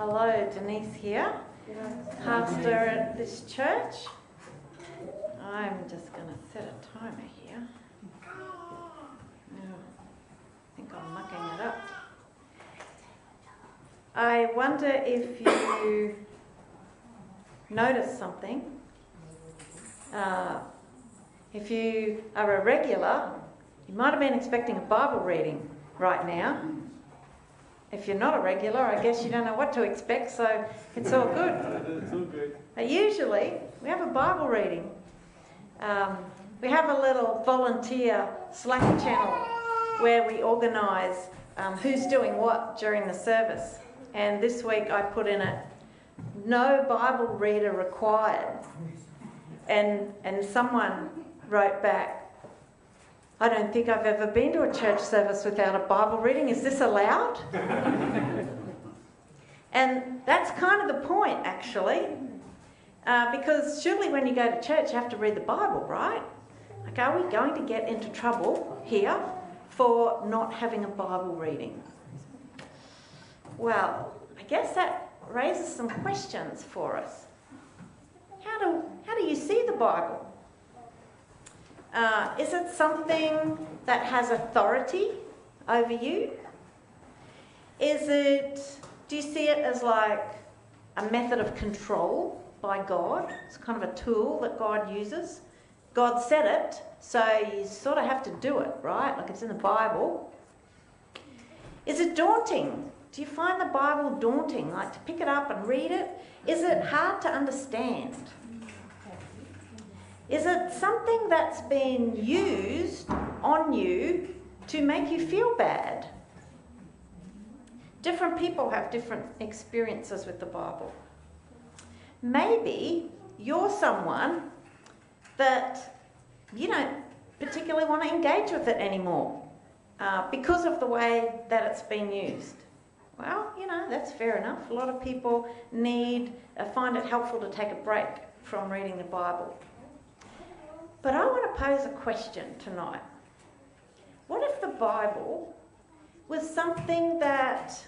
Hello, Denise here, pastor at this church. I'm just going to set a timer here. I think I'm mucking it up. I wonder if you notice something. If you are a regular, you might have been expecting a Bible reading right now. If you're not a regular, I guess you don't know what to expect, so it's all good. It's all good. But usually, we have a Bible reading. We have a little volunteer Slack channel where we organise who's doing what during the service. And this week I put in it, no Bible reader required. And someone wrote back, I don't think I've ever been to a church service without a Bible reading. Is this allowed? And that's kind of the point, actually. Because surely when you go to church, you have to read the Bible, right? Like, are we going to get into trouble here for not having a Bible reading? Well, I guess that raises some questions for us. How do you see the Bible? Is it something that has authority over you? Do you see it as like a method of control by God? It's kind of a tool that God uses. God said it, so you sort of have to do it, right? Like it's in the Bible. Is it daunting? Do you find the Bible daunting? Like to pick it up and read it? Is it hard to understand? Is it something that's been used on you to make you feel bad? Different people have different experiences with the Bible. Maybe you're someone that you don't particularly want to engage with it anymore because of the way that it's been used. Well, that's fair enough. A lot of people find it helpful to take a break from reading the Bible. But I want to pose a question tonight. What if the Bible was something that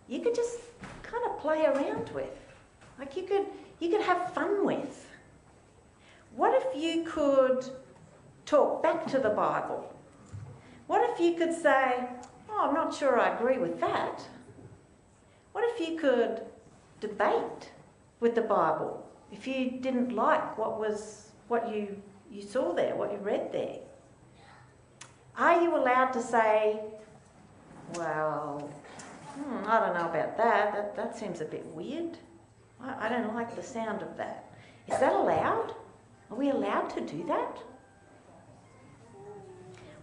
you could just kind of play around with? Like you could have fun with? What if you could talk back to the Bible? What if you could say, I'm not sure I agree with that? What if you could debate with the Bible if you didn't like what you saw there, what you read there? Are you allowed to say, well, I don't know about that. That seems a bit weird. I don't like the sound of that. Is that allowed? Are we allowed to do that?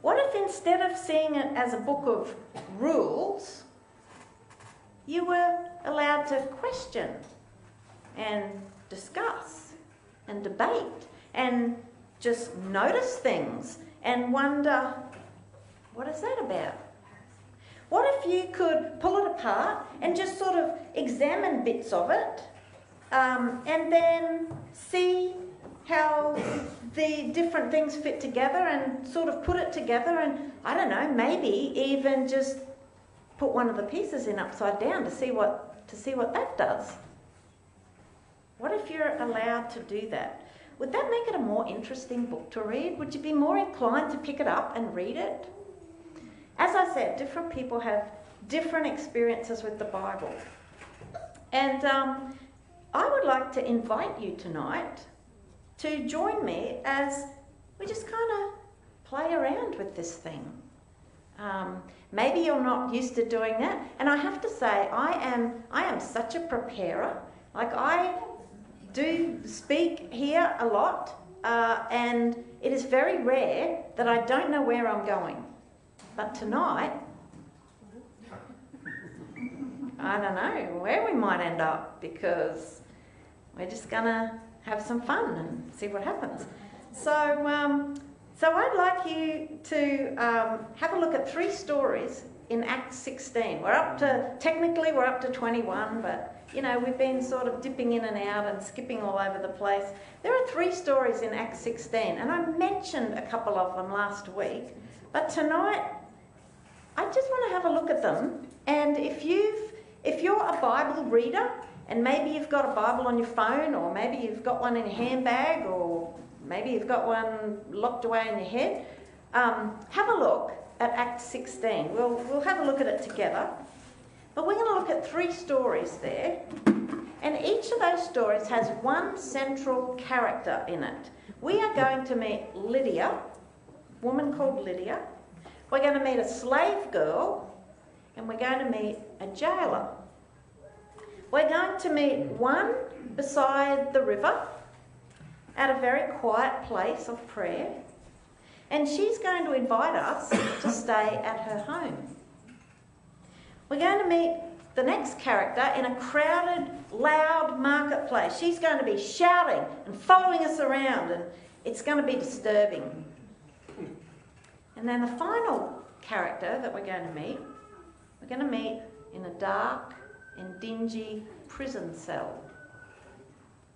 What if instead of seeing it as a book of rules, you were allowed to question and discuss and debate and just notice things and wonder, what is that about? What if you could pull it apart and just sort of examine bits of it and then see how the different things fit together and sort of put it together and, I don't know, maybe even just put one of the pieces in upside down to see what that does? What if you're allowed to do that? Would that make it a more interesting book to read? Would you be more inclined to pick it up and read it? As I said, different people have different experiences with the Bible. And I would like to invite you tonight to join me as we just kind of play around with this thing. Maybe you're not used to doing that. And I have to say, I am such a preparer. Like I do speak here a lot, and it is very rare that I don't know where I'm going. But tonight, I don't know where we might end up because we're just going to have some fun and see what happens. So I'd like you to have a look at 3 stories in Acts 16. Technically we're up to 21, but we've been sort of dipping in and out and skipping all over the place. There are 3 stories in Acts 16, and I mentioned a couple of them last week, but tonight I just want to have a look at them. And if you've If you're a Bible reader, and maybe you've got a Bible on your phone, or maybe you've got one in your handbag, or maybe you've got one locked away in your head, have a look at Acts 16. We'll have a look at it together. But we're going to look at 3 stories there. And each of those stories has one central character in it. We are going to meet Lydia, a woman called Lydia. We're going to meet a slave girl, and we're going to meet a jailer. We're going to meet one beside the river at a very quiet place of prayer, and she's going to invite us to stay at her home. We're going to meet the next character in a crowded, loud marketplace. She's going to be shouting and following us around, and it's going to be disturbing. And then the final character that we're going to meet in a dark and dingy prison cell.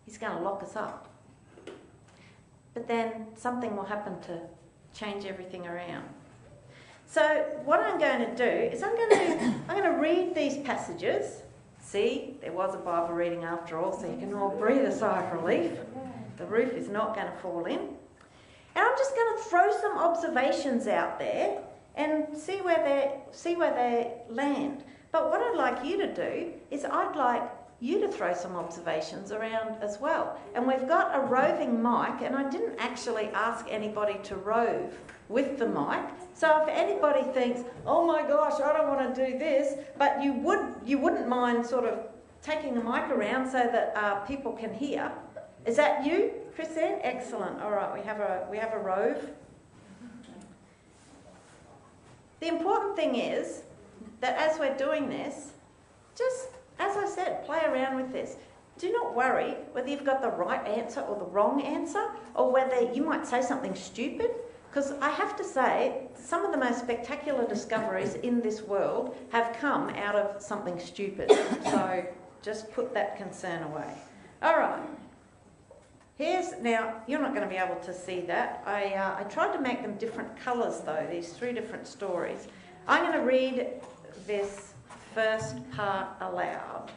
He's going to lock us up. But then something will happen to change everything around. So what I'm going to do is I'm going to read these passages. See, there was a Bible reading after all, so you can all breathe a sigh of relief. The roof is not going to fall in. And I'm just going to throw some observations out there and see where they land. But what I'd like you to do is I'd like you to throw some observations around as well. And we've got a roving mic, and I didn't actually ask anybody to rove with the mic. So if anybody thinks, oh my gosh, I don't want to do this, but you wouldn't mind sort of taking the mic around so that people can hear. Is that you, Christine? Excellent. All right, we have a rove. The important thing is that as we're doing this, just, as I said, play around with this. Do not worry whether you've got the right answer or the wrong answer, or whether you might say something stupid, because I have to say, some of the most spectacular discoveries in this world have come out of something stupid. So just put that concern away. All right. Now, you're not going to be able to see that. I tried to make them different colours though, these 3 different stories. I'm going to read this first part aloud.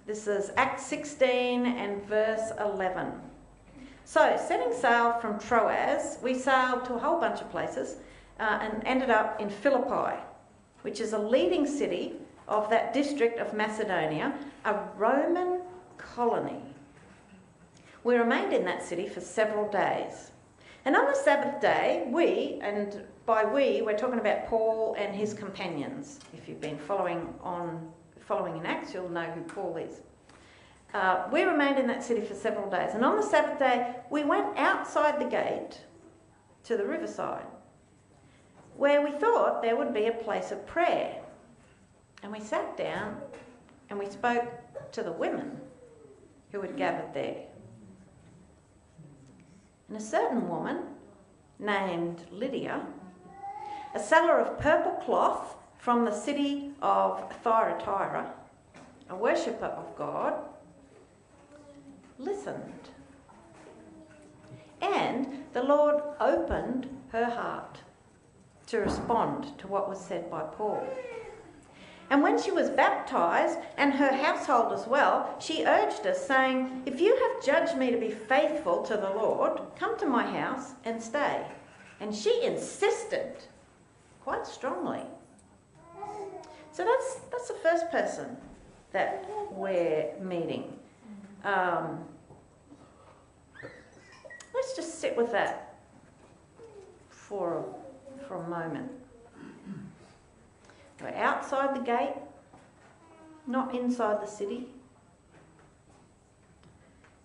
This is Acts 16 and verse 11. So, setting sail from Troas, we sailed to a whole bunch of places and ended up in Philippi, which is a leading city of that district of Macedonia, a Roman colony. We remained in that city for several days. And on the Sabbath day, we, and by we, we're talking about Paul and his companions. If you've been following in Acts, you'll know who Paul is. We remained in that city for several days. And on the Sabbath day, we went outside the gate to the riverside, where we thought there would be a place of prayer. And we sat down and we spoke to the women who had gathered there. And a certain woman named Lydia, a seller of purple cloth from the city of Thyatira, a worshipper of God, listened. And the Lord opened her heart to respond to what was said by Paul. And when she was baptised, and her household as well, she urged us, saying, if you have judged me to be faithful to the Lord, come to my house and stay. And she insisted quite strongly. So that's the first person that we're meeting. Let's just sit with that for a moment. We're outside the gate, not inside the city.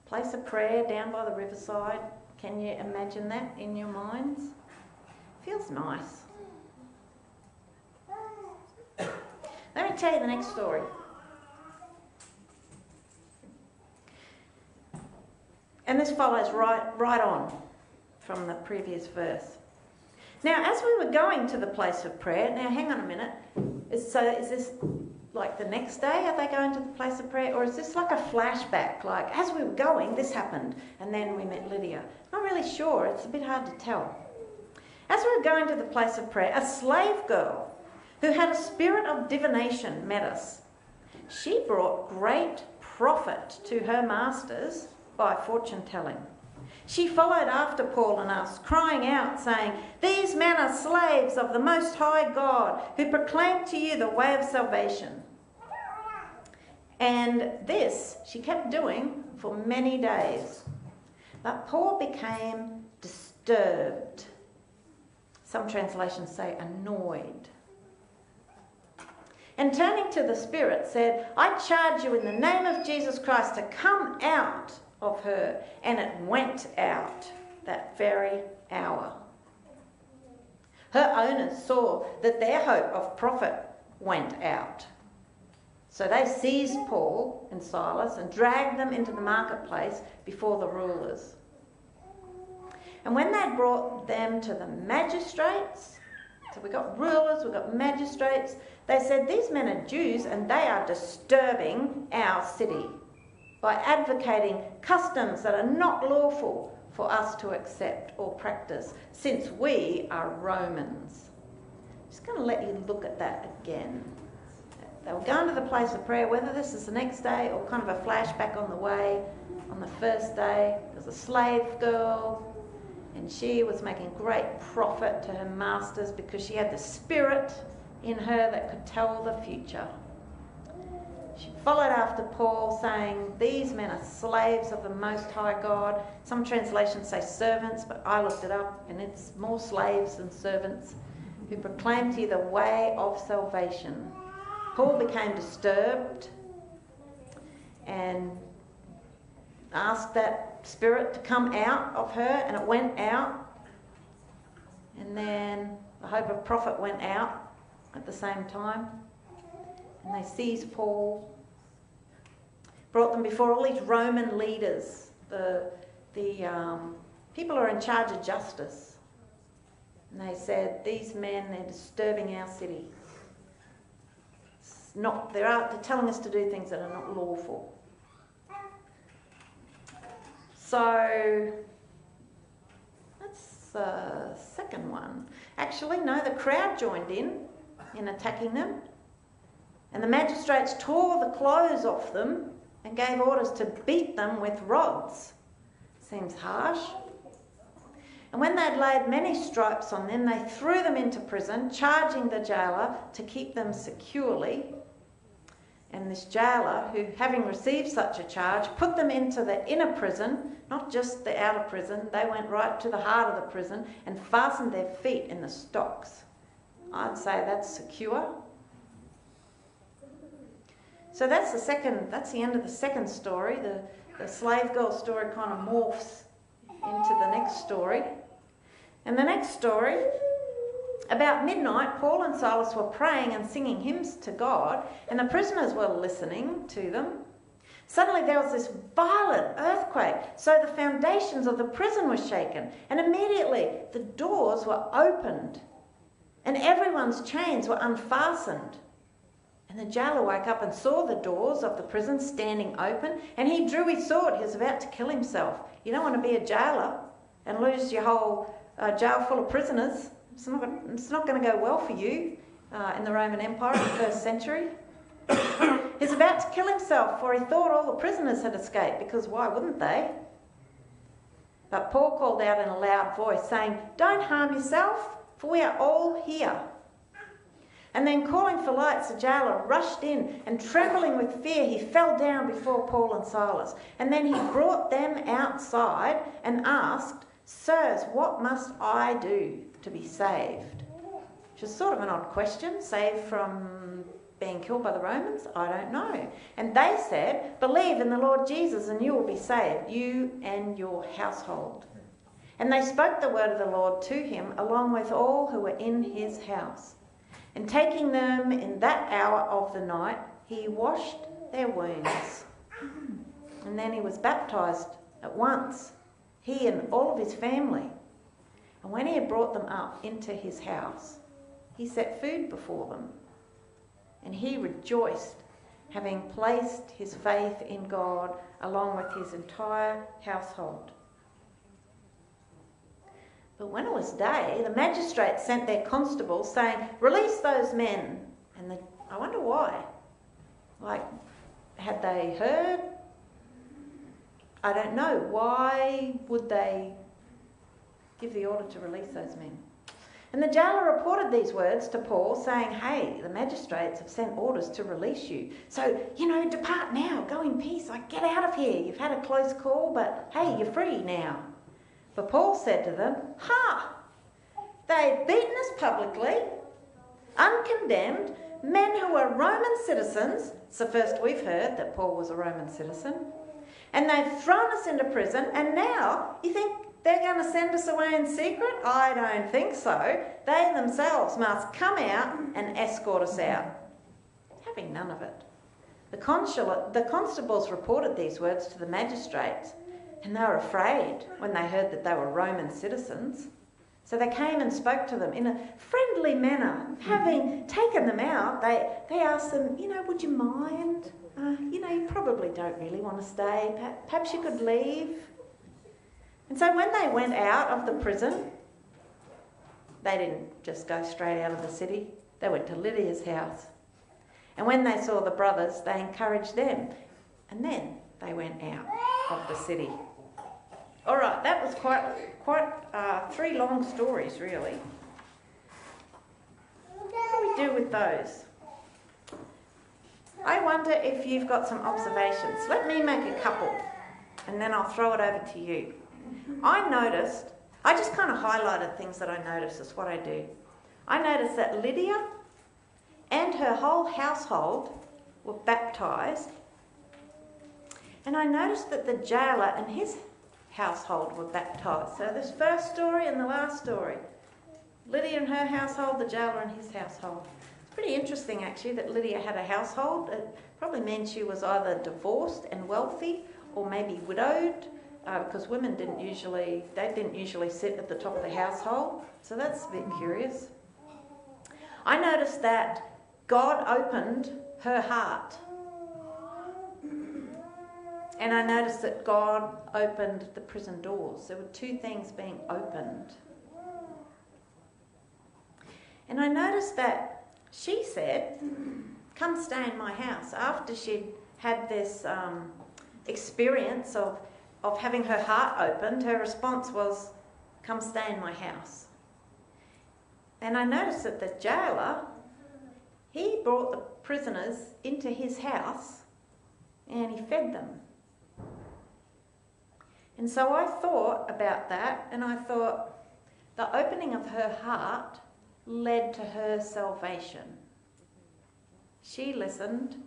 Place of prayer down by the riverside. Can you imagine that in your minds? Feels nice. Let me tell you the next story. And this follows right on from the previous verse. Now, as we were going to the place of prayer, now hang on a minute. Is this like the next day? Are they going to the place of prayer? Or is this like a flashback? Like, as we were going, this happened, and then we met Lydia. Not really sure. It's a bit hard to tell. As we were going to the place of prayer, a slave girl who had a spirit of divination met us. she brought great profit to her masters by fortune telling. She followed after Paul and us, crying out, saying, "These men are slaves of the Most High God, who proclaim to you the way of salvation." And this she kept doing for many days. But Paul became disturbed. Some translations say annoyed. And turning to the Spirit said, "I charge you in the name of Jesus Christ to come out of her." And it went out that very hour. Her owners saw that their hope of profit went out. So they seized Paul and Silas and dragged them into the marketplace before the rulers. And when they brought them to the magistrates, so we've got rulers, we've got magistrates, they said, "These men are Jews and they are disturbing our city by advocating customs that are not lawful for us to accept or practice, since we are Romans." I'm just going to let you look at that again. They were going to the place of prayer, whether this is the next day or kind of a flashback on the way. On the first day, there was a slave girl, and she was making great profit to her masters because she had the Spirit in her that could tell the future. She followed after Paul, saying, "These men are slaves of the Most High God." Some translations say servants, but I looked it up, and it's more slaves than servants, "who proclaim to you the way of salvation." Paul became disturbed and asked that spirit to come out of her, and it went out. And then the hope of profit went out at the same time. And they seized Paul, brought them before all these Roman leaders, the people who are in charge of justice. And they said, "These men, they're disturbing our city. They're telling us to do things that are not lawful." So that's the second one. Actually, no, the crowd joined in attacking them. And the magistrates tore the clothes off them and gave orders to beat them with rods. Seems harsh. And when they'd laid many stripes on them, they threw them into prison, charging the jailer to keep them securely. And this jailer, who, having received such a charge, put them into the inner prison, not just the outer prison. They went right to the heart of the prison and fastened their feet in the stocks. I'd say that's secure. So that's the end of the second story. The slave girl story kind of morphs into the next story. And the next story, about midnight, Paul and Silas were praying and singing hymns to God, and the prisoners were listening to them. Suddenly there was this violent earthquake, so the foundations of the prison were shaken, and immediately the doors were opened, and everyone's chains were unfastened. And the jailer woke up and saw the doors of the prison standing open, and he drew his sword. He was about to kill himself. You don't want to be a jailer and lose your whole jail full of prisoners. It's not going to go well for you in the Roman Empire in the 1st century. He's about to kill himself, for he thought all the prisoners had escaped, because why wouldn't they? But Paul called out in a loud voice, saying, "Don't harm yourself, for we are all here." And then calling for lights, the jailer rushed in, and trembling with fear, he fell down before Paul and Silas. And then he brought them outside and asked, "Sirs, what must I do to be saved?" Which is sort of an odd question. Saved from being killed by the Romans? I don't know. And they said, "Believe in the Lord Jesus and you will be saved, you and your household." And they spoke the word of the Lord to him, along with all who were in his house. And taking them in that hour of the night, he washed their wounds. And then he was baptised at once, he and all of his family. And when he had brought them up into his house, he set food before them. And he rejoiced, having placed his faith in God along with his entire household. But when it was day, the magistrates sent their constables, saying, "Release those men." And I wonder why. Like, had they heard? I don't know. Why would they give the order to release those men? And the jailer reported these words to Paul, saying, "Hey, the magistrates have sent orders to release you. So, depart now, go in peace. Like, get out of here. You've had a close call, but hey, you're free now." But Paul said to them, "Ha! They've beaten us publicly, uncondemned, men who are Roman citizens." It's the first we've heard that Paul was a Roman citizen. "And they've thrown us into prison, and now you think they're going to send us away in secret? I don't think so. They themselves must come out and escort us out." Having none of it. The constables reported these words to the magistrates, and they were afraid when they heard that they were Roman citizens. So they came and spoke to them in a friendly manner. Having taken them out, they asked them, "Would you mind? You probably don't really want to stay. Perhaps you could leave." And so when they went out of the prison, they didn't just go straight out of the city. They went to Lydia's house. And when they saw the brothers, they encouraged them. And then they went out of the city. All right, that was quite 3 long stories, really. What do we do with those? I wonder if you've got some observations. Let me make a couple, and then I'll throw it over to you. I just kind of highlighted things that I noticed. That's what I do. I noticed that Lydia and her whole household were baptised. And I noticed that the jailer and his household were baptised. So this first story and the last story. Lydia and her household, the jailer and his household. It's pretty interesting, actually, that Lydia had a household. It probably meant she was either divorced and wealthy or maybe widowed. Because women didn't usually sit at the top of the household. So that's a bit curious. I noticed that God opened her heart. And I noticed that God opened the prison doors. There were 2 things being opened. And I noticed that she said, "Come stay in my house." After she'd had this experience of having her heart opened, her response was, "Come stay in my house." And I noticed that the jailer, he brought the prisoners into his house and he fed them. And so I thought about that, and I thought the opening of her heart led to her salvation. She listened,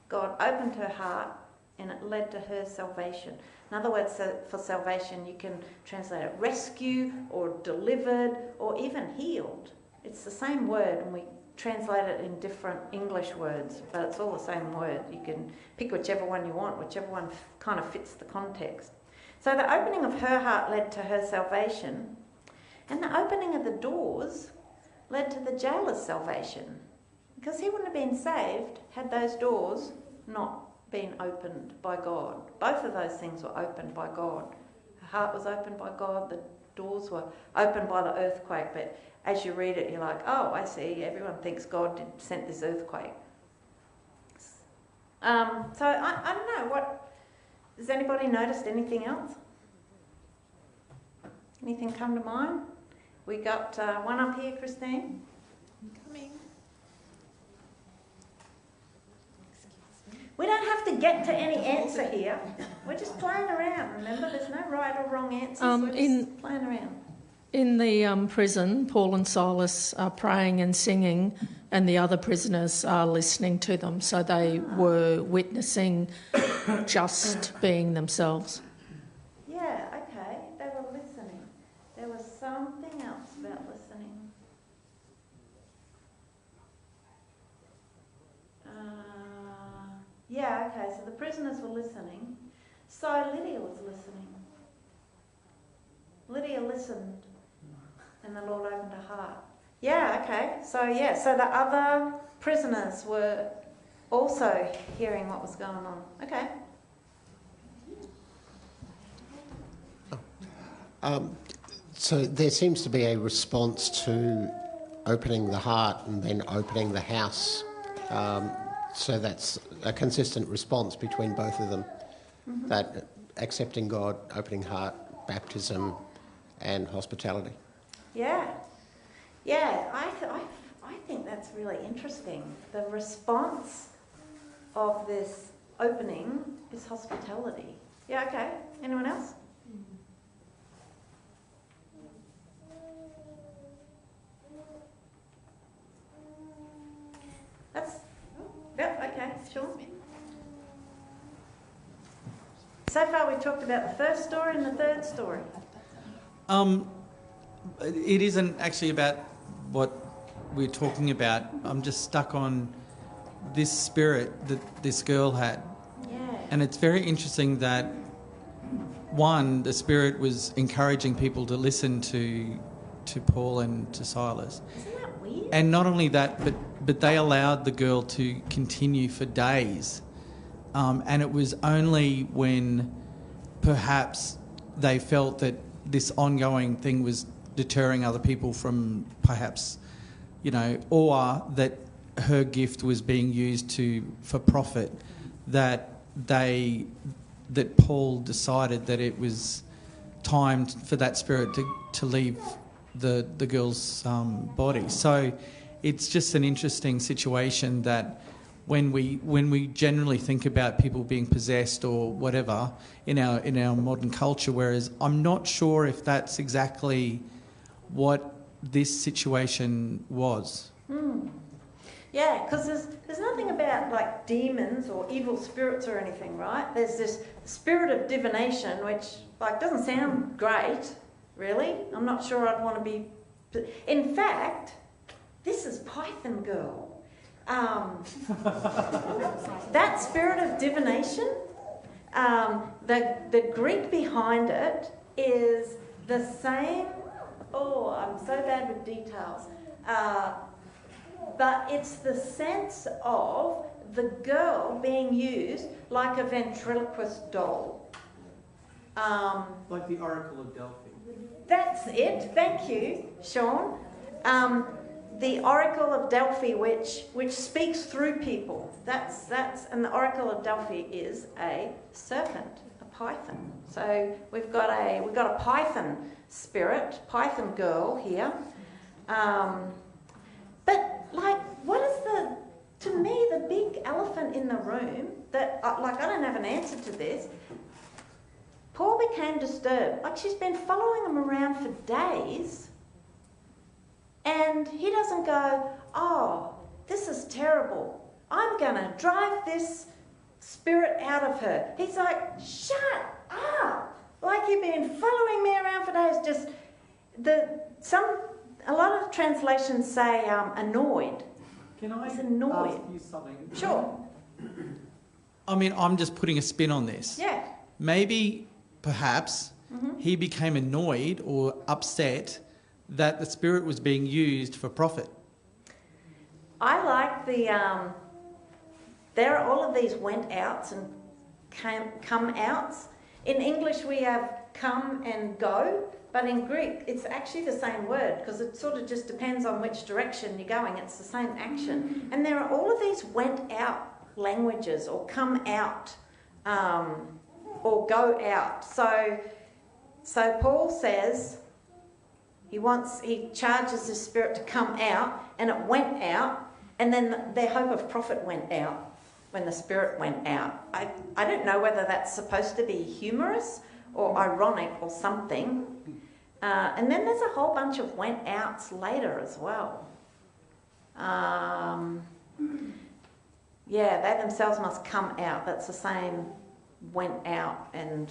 God opened her heart, and it led to her salvation. In other words, for salvation, you can translate it rescue or delivered or even healed. It's the same word, and we translate it in different English words, but it's all the same word. You can pick whichever one you want, whichever one kind of fits the context. So the opening of her heart led to her salvation, and the opening of the doors led to the jailer's salvation, because he wouldn't have been saved had those doors not been opened by God. Both of those things were opened by God. Her heart was opened by God, the doors were opened by the earthquake, but as you read it, you're like, oh, I see, everyone thinks God sent this earthquake. So I don't know, has anybody noticed anything else? Anything come to mind? We got one up here, Christine. Coming. We don't have to get to any answer here. We're just playing around, remember? There's no right or wrong answers. We're just playing around. In the prison, Paul and Silas are praying and singing, and the other prisoners are listening to them. So they were witnessing just being themselves. Yeah, okay. They were listening. There was something else about listening. Yeah, okay. So the prisoners were listening. So Lydia was listening. Lydia listened. And the Lord opened her heart. Yeah, okay. So the other prisoners were also hearing what was going on. Okay. So there seems to be a response to opening the heart and then opening the house. So that's a consistent response between both of them, that accepting God, opening heart, baptism and hospitality. Yeah. I think that's really interesting. The response of this opening is hospitality. Yeah, okay. Anyone else? Okay, sure. So far we've talked about the first story and the third story. It isn't actually about what we're talking about. I'm just stuck on this spirit that this girl had. Yeah. And it's very interesting that, one, the spirit was encouraging people to listen to Paul and to Silas. Isn't that weird? And not only that, but they allowed the girl to continue for days. And it was only when perhaps they felt that this ongoing thing was deterring other people from perhaps, or that her gift was being used for profit, that Paul decided that it was time for that spirit to leave the girl's body. So it's just an interesting situation that when we generally think about people being possessed or whatever in our modern culture, whereas I'm not sure if that's exactly what this situation was. Yeah, because there's nothing about like demons or evil spirits or anything, right? There's this spirit of divination, which doesn't sound great, really. I'm not sure I'd want to be. In fact, this is Python Girl. That spirit of divination, the Greek behind it is the same. Oh, I'm so bad with details. But it's the sense of the girl being used like a ventriloquist doll. Like the Oracle of Delphi. That's it. Thank you, Sean. The Oracle of Delphi, which speaks through people. And the Oracle of Delphi is a serpent, a python. So we've got a python spirit, python girl here. But what is to me the big elephant in the room that I don't have an answer to this. Paul became disturbed. She's been following him around for days. And he doesn't go, oh, this is terrible. I'm going to drive this spirit out of her. He's like, shut up. You've been following me around for days. A lot of translations say annoyed. Can I He's annoyed. ask you something? Sure. I mean, I'm just putting a spin on this. Yeah. Maybe, perhaps, he became annoyed or upset that the spirit was being used for profit. I like there are all of these went outs and come outs. In English we have come and go, but in Greek it's actually the same word because it sort of just depends on which direction you're going. It's the same action. And there are all of these went out languages or come out or go out. So Paul says he charges the spirit to come out, and it went out, and then their hope of profit went out when the spirit went out. I don't know whether that's supposed to be humorous or ironic or something. And then there's a whole bunch of went outs later as well. They themselves must come out. That's the same went out, and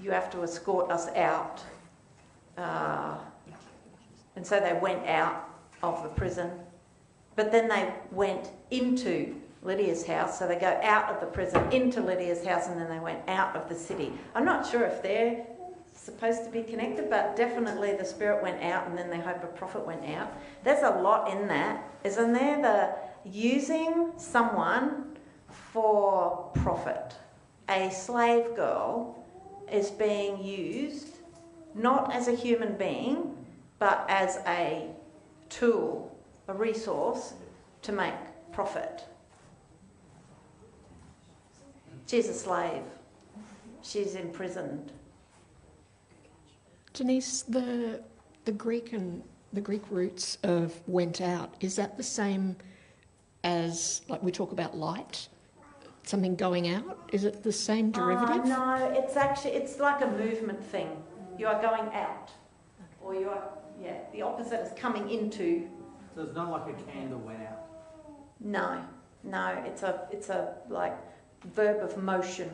you have to escort us out. And so they went out of the prison, but then they went into Lydia's house. So they go out of the prison into Lydia's house, and then they went out of the city. I'm not sure if they're supposed to be connected, but definitely the spirit went out, and then their hope of profit went out. There's a lot in that, isn't there? The using someone for profit. A slave girl is being used not as a human being, but as a tool, a resource to make profit. She's a slave. She's imprisoned. Denise, the Greek roots of went out, is that the same as, like we talk about light, something going out? Is it the same derivative? No, it's like a movement thing. You are going out, or you are, the opposite is coming into. So it's not like a candle went out. No, it's a like verb of motion.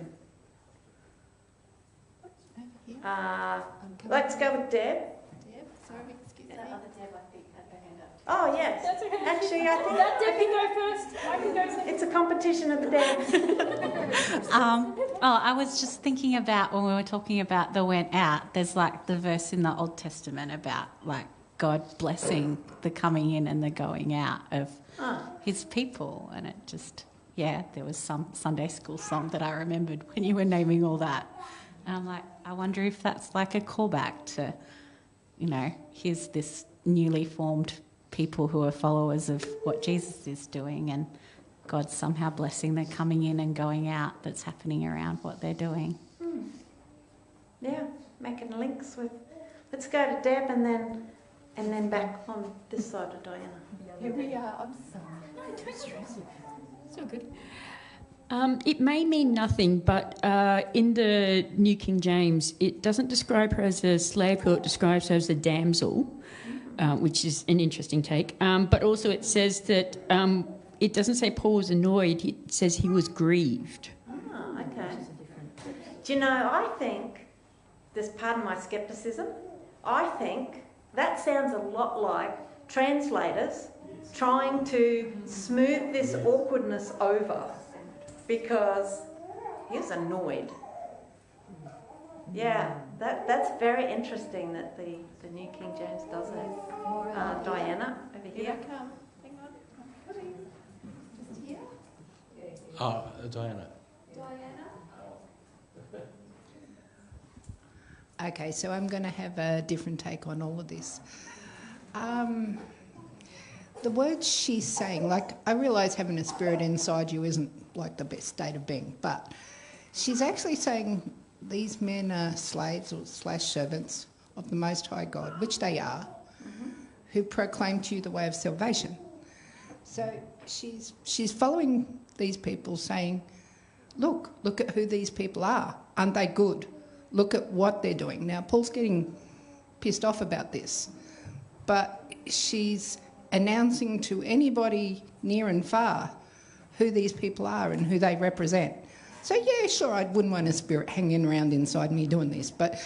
Let's go with Deb. Deb, sorry, excuse me. That other Deb, I think, had her hand up. Oh yes. That's okay. Actually, I think That Deb can go first. I can go second. it's a competition of the Debs. I was just thinking about when we were talking about the went out, there's like the verse in the Old Testament about like God blessing the coming in and the going out of his people. And it just, there was some Sunday school song that I remembered when you were naming all that. And I'm like, I wonder if that's like a callback to, here's this newly formed people who are followers of what Jesus is doing, and God's somehow blessing their coming in and going out that's happening around what they're doing. Yeah, making links with. Let's go to Deb and then back on this side of Diana. Here we are. I'm sorry. No, don't stress. It's all good. It may mean nothing, but in the New King James, it doesn't describe her as a slave girl, it describes her as a damsel, which is an interesting take. But also it says that it doesn't say Paul was annoyed, it says he was grieved. Oh, okay. Do you know, I think, pardon my scepticism, I think that sounds a lot like translators trying to smooth this awkwardness over. Because he was annoyed. Yeah, that's very interesting that the New King James does it. Diana, over here. Diana. Okay, so I'm going to have a different take on all of this. The words she's saying, like, I realise having a spirit inside you isn't like the best state of being, but she's actually saying these men are slaves or /servants of the Most High God, which they are, who proclaim to you the way of salvation. So she's following these people saying, look at who these people are. Aren't they good? Look at what they're doing. Now, Paul's getting pissed off about this, but she's announcing to anybody near and far who these people are and who they represent. So, yeah, sure, I wouldn't want a spirit hanging around inside me doing this, but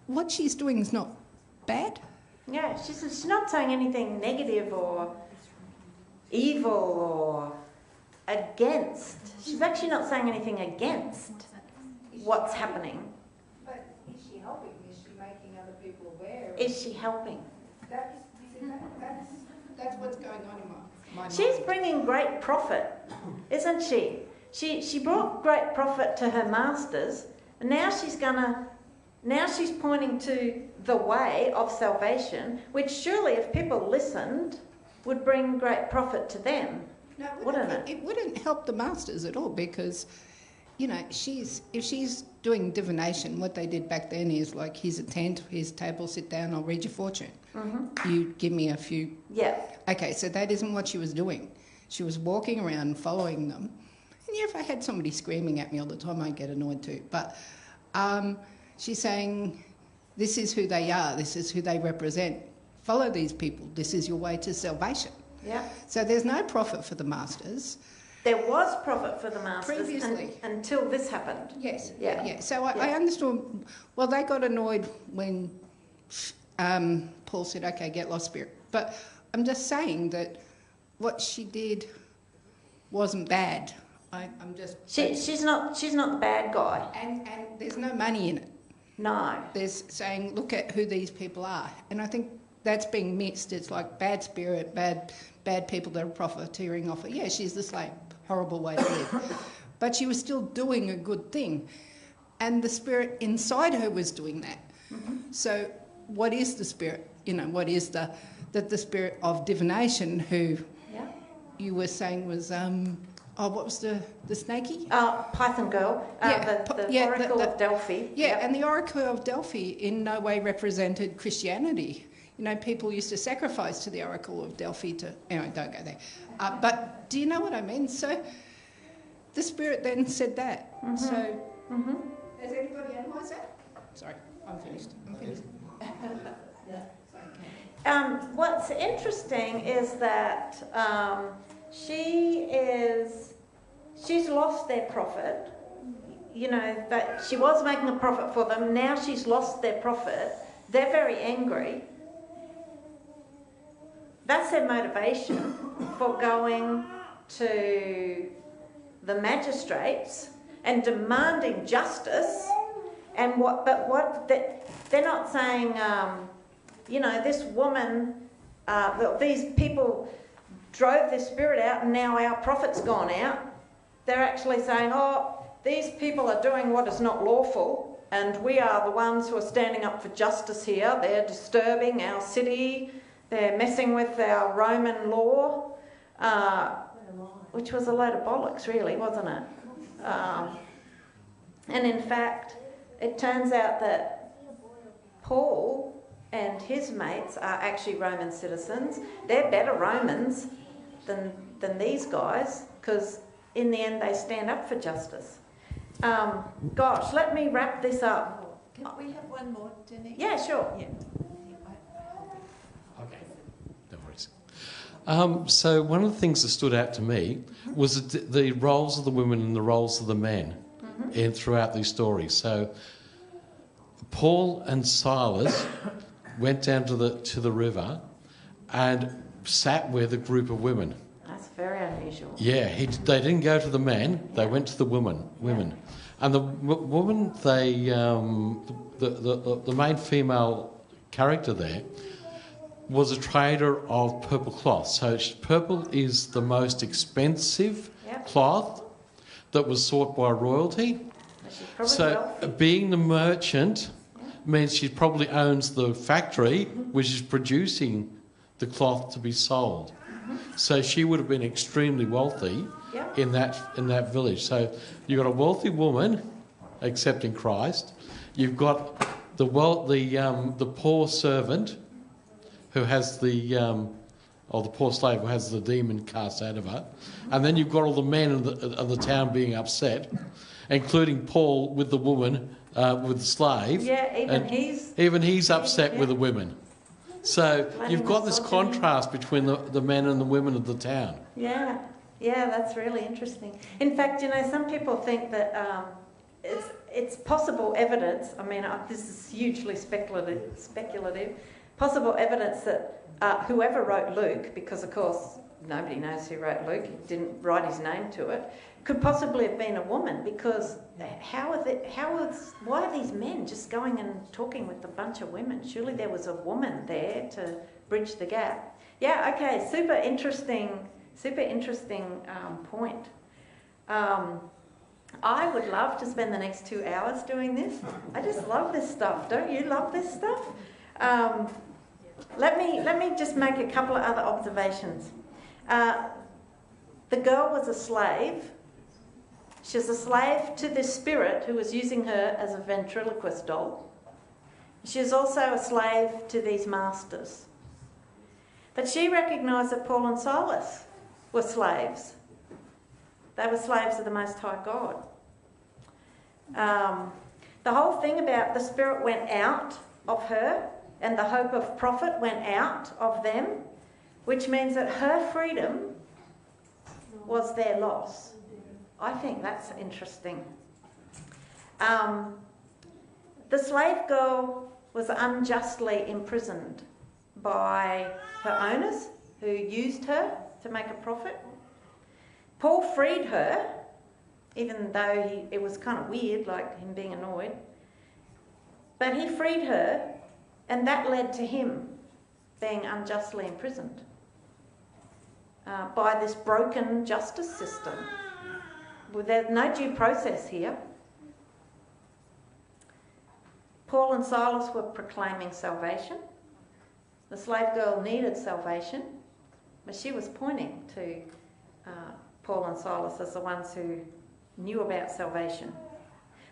what she's doing is not bad. Yeah, she's not saying anything negative or evil or against. She's actually not saying anything against what's happening. But is she helping? Is she making other people aware? Is she helping? That's what's going on in my mind. She's bringing great profit, isn't she? She brought great profit to her masters, and now she's pointing to the way of salvation, which surely, if people listened, would bring great profit to them. No, wouldn't it? It wouldn't help the masters at all because, if she's doing divination, what they did back then is like, here's a tent, here's a table, sit down, I'll read your fortune. Mm-hmm. You give me a few. Yeah. Okay, so that isn't what she was doing. She was walking around following them. And if I had somebody screaming at me all the time, I'd get annoyed too. But she's saying, this is who they are, this is who they represent. Follow these people, this is your way to salvation. Yeah. So there's no profit for the masters. There was profit for the masters previously until this happened. Yes. Yeah. So I understood. Well, they got annoyed when Paul said, "Okay, get lost, spirit." But I'm just saying that what she did wasn't bad. I'm just. She's not the bad guy. And there's no money in it. No. There's saying, look at who these people are, and I think that's being mixed. It's like bad spirit, bad people that are profiteering off it. Yeah, she's the slave. Horrible way to live. But she was still doing a good thing. And the spirit inside her was doing that. Mm-hmm. So what is the spirit? What is the spirit of divination who you were saying was what was the snaky? Python girl. The Oracle of Delphi. Yeah, Yep. and the Oracle of Delphi in no way represented Christianity. You know, people used to sacrifice to the Oracle of Delphi to... Anyway, don't go there. But do you know what I mean? So the Spirit then said that. Mm-hmm. So Mm-hmm. has anybody analysed that? Sorry, I'm finished. What's interesting is that she's lost their prophet. You know, that she was making a profit for them. Now she's lost their prophet. They're very angry. That's their motivation for going to the magistrates and demanding justice. And they're not saying, you know, this woman, these people drove this spirit out and now our prophet's gone out. They're actually saying, oh, these people are doing what is not lawful and we are the ones who are standing up for justice here. They're disturbing our city. They're messing with our Roman law, which was a load of bollocks, really, wasn't it? And in fact, it turns out that Paul and his mates are actually Roman citizens. They're better Romans than these guys, because in the end they stand up for justice. Gosh, let me wrap this up. Can we have one more, Denise? Yeah, sure. Yeah. Okay, no worries. So one of the things that stood out to me was the roles of the women and the roles of the men throughout these stories. So Paul and Silas went down to the river and sat with a group of women. That's very unusual. Yeah, they didn't go to the men; they went to the women. Yeah. And the woman, the main female character there was a trader of purple cloth. So purple is the most expensive cloth that was sought by royalty. So being the merchant means she probably owns the factory which is producing the cloth to be sold. So she would have been extremely wealthy in that village. So you've got a wealthy woman accepting Christ. You've got the poor servant who has the poor slave who has the demon cast out of her, and then you've got all the men of the town being upset, including Paul with the woman with the slave. Yeah, even he's upset with the women. So you've got this contrast between the men and the women of the town. Yeah, that's really interesting. In fact, you know, some people think that it's possible evidence. I mean, this is hugely speculative. Possible evidence that whoever wrote Luke, because of course nobody knows who wrote Luke, he didn't write his name to it, could possibly have been a woman, because why are these men just going and talking with a bunch of women? Surely there was a woman there to bridge the gap. Yeah, okay, super interesting point. I would love to spend the next 2 hours doing this. I just love this stuff. Don't you love this stuff? Let me just make a couple of other observations. The girl was a slave. She was a slave to this spirit who was using her as a ventriloquist doll. She was also a slave to these masters. But she recognised that Paul and Silas were slaves. They were slaves of the Most High God. The whole thing about the spirit went out of her and the hope of profit went out of them, which means that her freedom was their loss. I think that's interesting. The slave girl was unjustly imprisoned by her owners who used her to make a profit. Paul freed her, even though it was kind of weird, like him being annoyed. But he freed her, and that led to him being unjustly imprisoned by this broken justice system. Well, there's no due process here. Paul and Silas were proclaiming salvation. The slave girl needed salvation, but she was pointing to Paul and Silas as the ones who knew about salvation.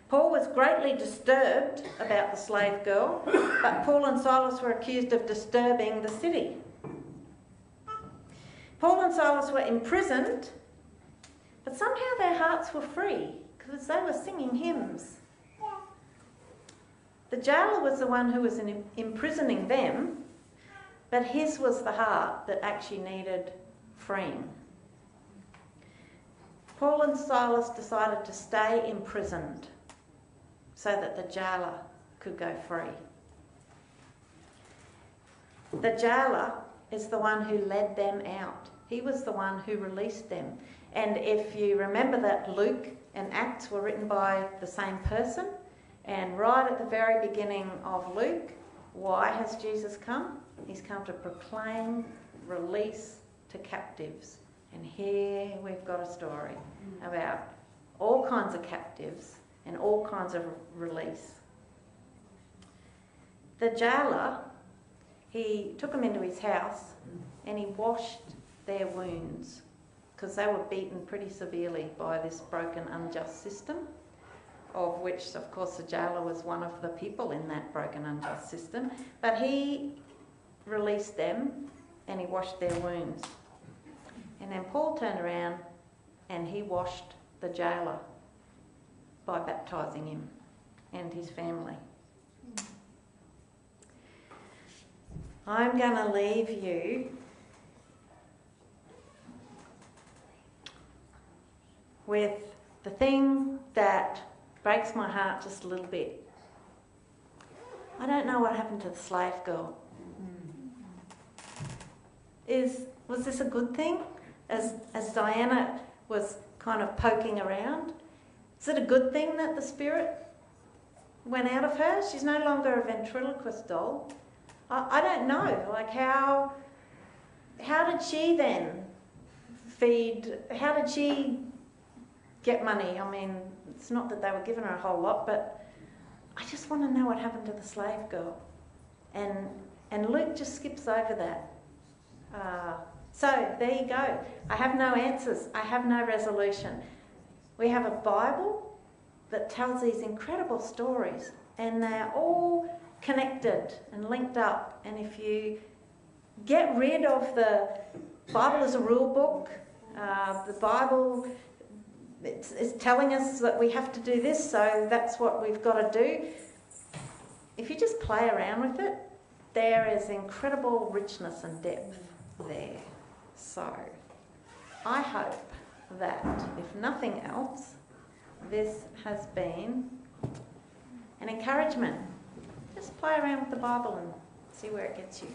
Paul was greatly disturbed about the slave girl, but Paul and Silas were accused of disturbing the city. Paul and Silas were imprisoned, but somehow their hearts were free because they were singing hymns. The jailer was the one who was imprisoning them, but his was the heart that actually needed freeing. Paul and Silas decided to stay imprisoned so that the jailer could go free. The jailer is the one who led them out. He was the one who released them. And if you remember that Luke and Acts were written by the same person, and right at the very beginning of Luke, why has Jesus come? He's come to proclaim release to captives. And here we've got a story about all kinds of captives and all kinds of release. The jailer, he took them into his house and he washed their wounds because they were beaten pretty severely by this broken, unjust system, of which, of course, the jailer was one of the people in that broken, unjust system. But he released them and he washed their wounds. And then Paul turned around and he washed the jailer by baptising him and his family. I'm going to leave you with the thing that breaks my heart just a little bit. I don't know what happened to the slave girl. Was this a good thing? As Diana was kind of poking around, is it a good thing that the spirit went out of her? She's no longer a ventriloquist doll. I don't know. Like how did she then feed? How did she get money? I mean, it's not that they were giving her a whole lot, but I just want to know what happened to the slave girl. And Luke just skips over that. So there you go. I have no answers. I have no resolution. We have a Bible that tells these incredible stories, and they're all connected and linked up. And if you get rid of the Bible as a rule book, the Bible it's telling us that we have to do this, so that's what we've got to do. If you just play around with it, there is incredible richness and depth there. So I hope that, if nothing else, this has been an encouragement. Just play around with the Bible and see where it gets you.